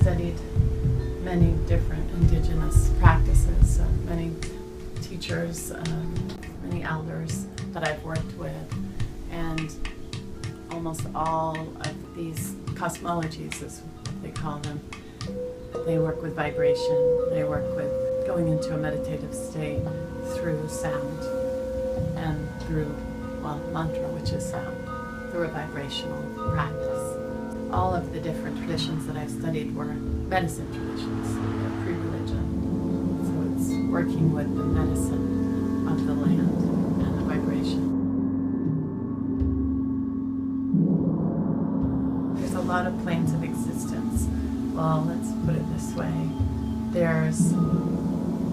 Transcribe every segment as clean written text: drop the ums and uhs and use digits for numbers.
studied many different indigenous practices, many teachers, many elders that I've worked with, and almost all of these cosmologies, is what they call them. They work with vibration, they work with going into a meditative state through sound and through, well, mantra, which is sound, through a vibrational practice. All of the different traditions that I've studied were medicine traditions, pre-religion. So it's working with the medicine of the land and the vibration. There's a lot of planes of existence. Well, let's put it this way. There's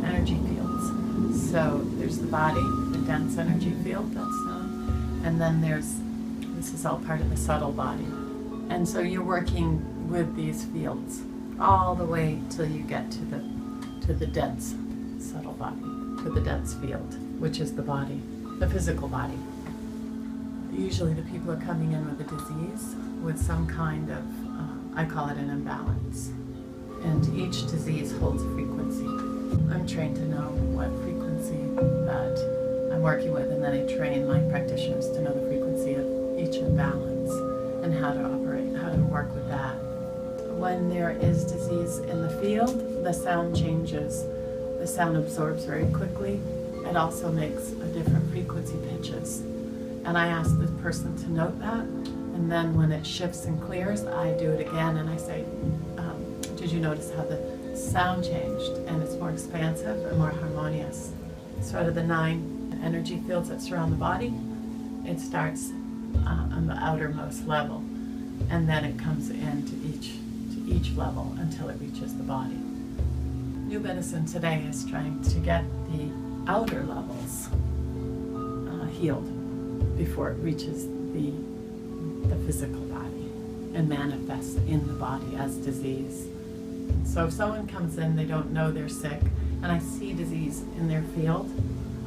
energy fields. So there's the body, the dense energy field, that's known. And then this is all part of the subtle body. And so you're working with these fields all the way till you get to the dense subtle body, to the dense field, which is the body, the physical body. Usually the people are coming in with a disease, with some kind of, I call it an imbalance. And each disease holds a frequency. I'm trained to know what frequency that I'm working with, and then I train my practitioners to know the frequency of each imbalance and how to operate, how to work with that. When there is disease in the field, the sound changes. The sound absorbs very quickly. It also makes a different frequency pitches. And I ask the person to note that, and then when it shifts and clears, I do it again, and I say, did you notice how the sound changed? And it's more expansive and more harmonious. So out of the 9 energy fields that surround the body, it starts on the outermost level, and then it comes into each level until it reaches the body. New medicine today is trying to get the outer levels healed before it reaches the physical body and manifests in the body as disease. So if someone comes in, they don't know they're sick, and I see disease in their field,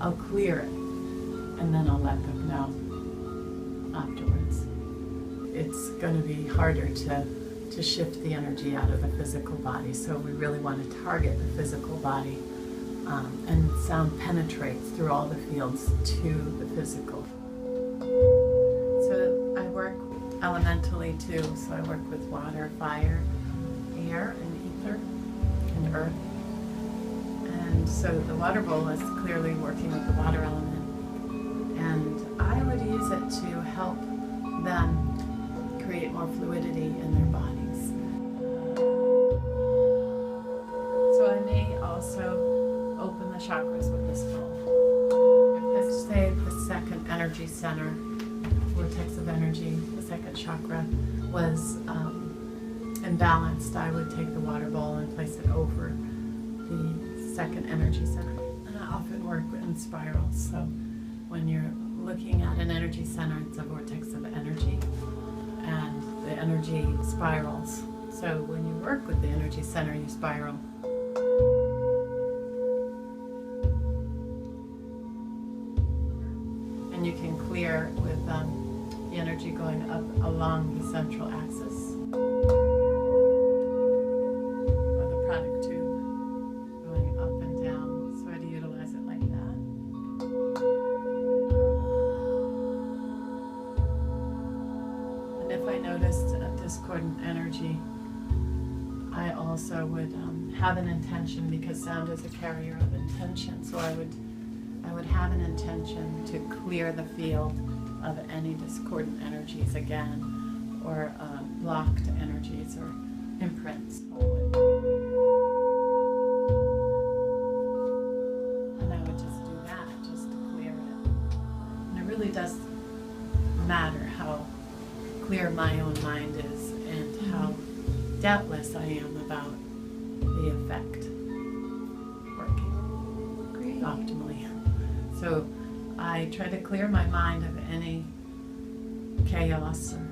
I'll clear it, and then I'll let them know afterwards. It's going to be harder to shift the energy out of the physical body, so we really want to target the physical body, and sound penetrates through all the fields to the physical. So I work elementally too, so I work with water, fire, air, and ether, and earth. And so the water bowl is clearly working with the water element, and I would use it to help them create more fluidity in their bodies. So I may also open the chakras with this bowl. If let's say the second energy center, vortex of energy, the second chakra was imbalanced, I would take the water bowl and place it over the second energy center. And I often work in spirals, so when you're looking at an energy center, it's a vortex of energy, and the energy spirals. So when you work with the energy center, you spiral. And you can clear with the energy going up along the central axis, or the product tube going up and down. So I'd utilize it like that. And if I noticed a discordant energy, I also would have an intention, because sound is a carrier of intention. So I would have an intention to clear the field of any discordant energies again, or blocked energies or imprints. And I would just do that, just to clear it. And it really does matter how clear my own mind is and how doubtless I am about the effect working optimally. So I try to clear my mind of any chaos or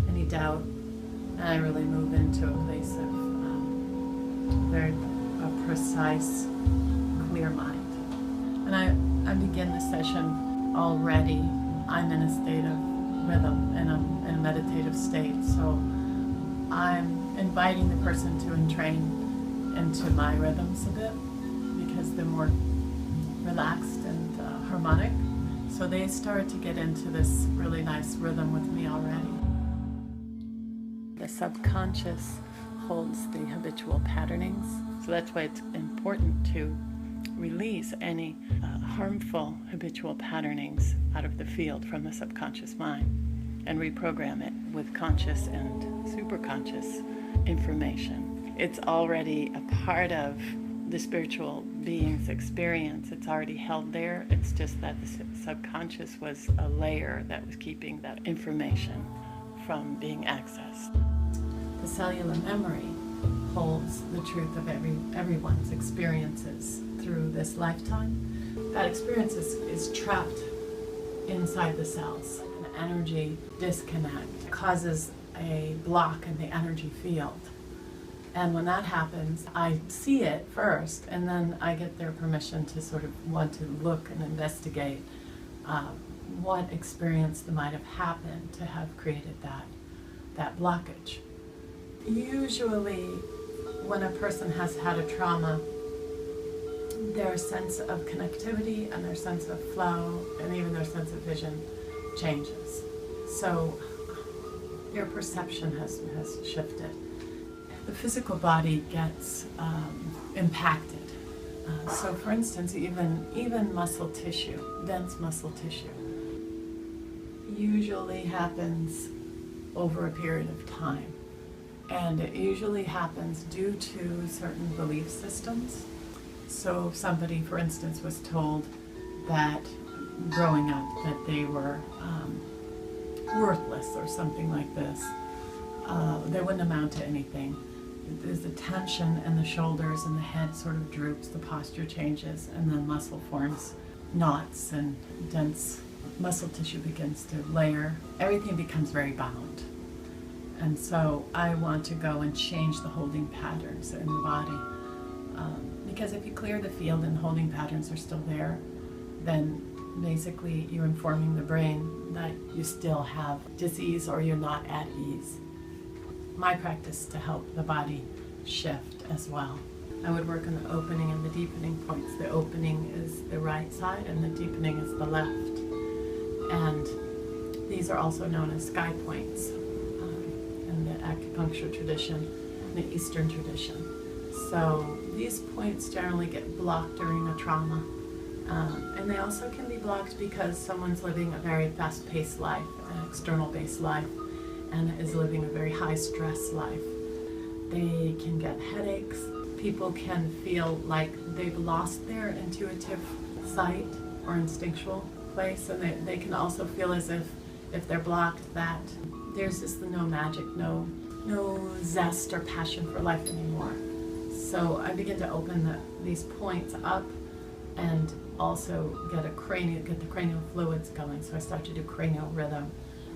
any doubt, and I really move into a place of very precise, clear mind. And I begin the session already. I'm in a state of rhythm, and I'm in a meditative state, so I'm inviting the person to entrain into my rhythms a bit, because they're more relaxed and harmonic. So they start to get into this really nice rhythm with me already. The subconscious holds the habitual patternings, so that's why it's important to release any harmful habitual patternings out of the field from the subconscious mind and reprogram it with conscious and superconscious information. It's already a part of the spiritual being's experience. It's already held there. It's just that the subconscious was a layer that was keeping that information from being accessed. The cellular memory holds the truth of everyone's experiences through this lifetime. That experience is trapped inside the cells. An energy disconnect causes a block in the energy field. And when that happens, I see it first, and then I get their permission to sort of want to look and investigate what experience might have happened to have created that blockage. Usually, when a person has had a trauma, their sense of connectivity and their sense of flow and even their sense of vision changes. So your perception has shifted. The physical body gets impacted. So for instance, even muscle tissue, dense muscle tissue, usually happens over a period of time. And it usually happens due to certain belief systems. So if somebody, for instance, was told that growing up that they were worthless or something like this, they wouldn't amount to anything. There's a tension in the shoulders and the head sort of droops, the posture changes, and then muscle forms knots and dense muscle tissue begins to layer. Everything becomes very bound. And so I want to go and change the holding patterns in the body. Because if you clear the field and holding patterns are still there, then basically you're informing the brain that you still have disease or you're not at ease. My practice to help the body shift as well. I would work on the opening and the deepening points. The opening is the right side and the deepening is the left. And these are also known as sky points in the acupuncture tradition, the Eastern tradition. So these points generally get blocked during a trauma. And they also can be blocked because someone's living a very fast-paced life, an external-based life, and is living a very high-stress life. They can get headaches. People can feel like they've lost their intuitive sight or instinctual place, and they can also feel as if they're blocked, that there's just no magic, no zest or passion for life anymore. So I begin to open these points up and also get the cranial fluids going. So I start to do cranial rhythm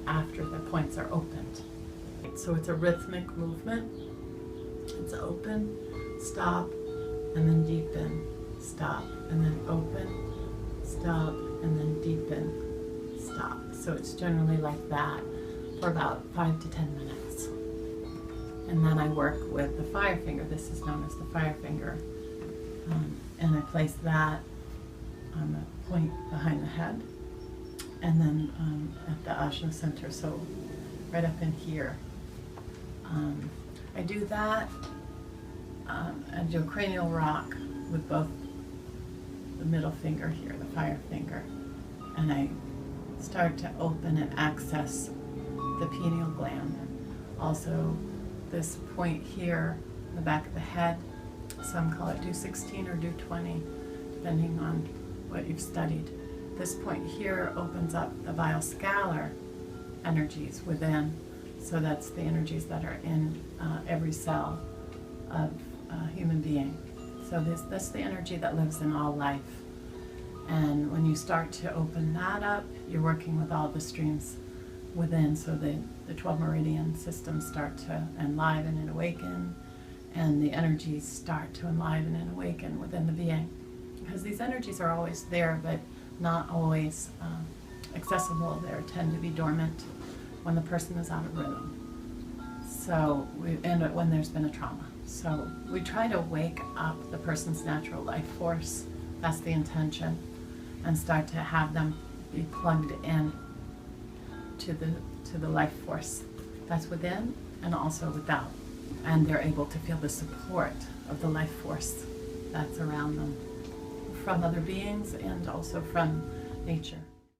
after the points are opened. So it's a rhythmic movement. It's open, stop, and then deepen, stop, and then open, stop, and then deepen, stop. So it's generally like that for about 5 to 10 minutes. And then I work with the fire finger. This is known as the fire finger. And I place that on the point behind the head. And then at the ajna center, so right up in here. I do that. I do a cranial rock with both the middle finger here, the fire finger. And I start to open and access the pineal gland. Also, this point here, the back of the head, some call it do 16 or do 20, depending on what you've studied. This point here opens up the bioscalar energies within, so that's the energies that are in every cell of a human being. So that's the energy that lives in all life. And when you start to open that up, you're working with all the streams within, so the 12 meridian systems start to enliven and awaken, and the energies start to enliven and awaken within the being. Because these energies are always there, but not always accessible. They tend to be dormant when the person is out of rhythm. So and when there's been a trauma. So we try to wake up the person's natural life force. That's the intention, and start to have them be plugged in to the life force that's within and also without. And they're able to feel the support of the life force that's around them from other beings and also from nature.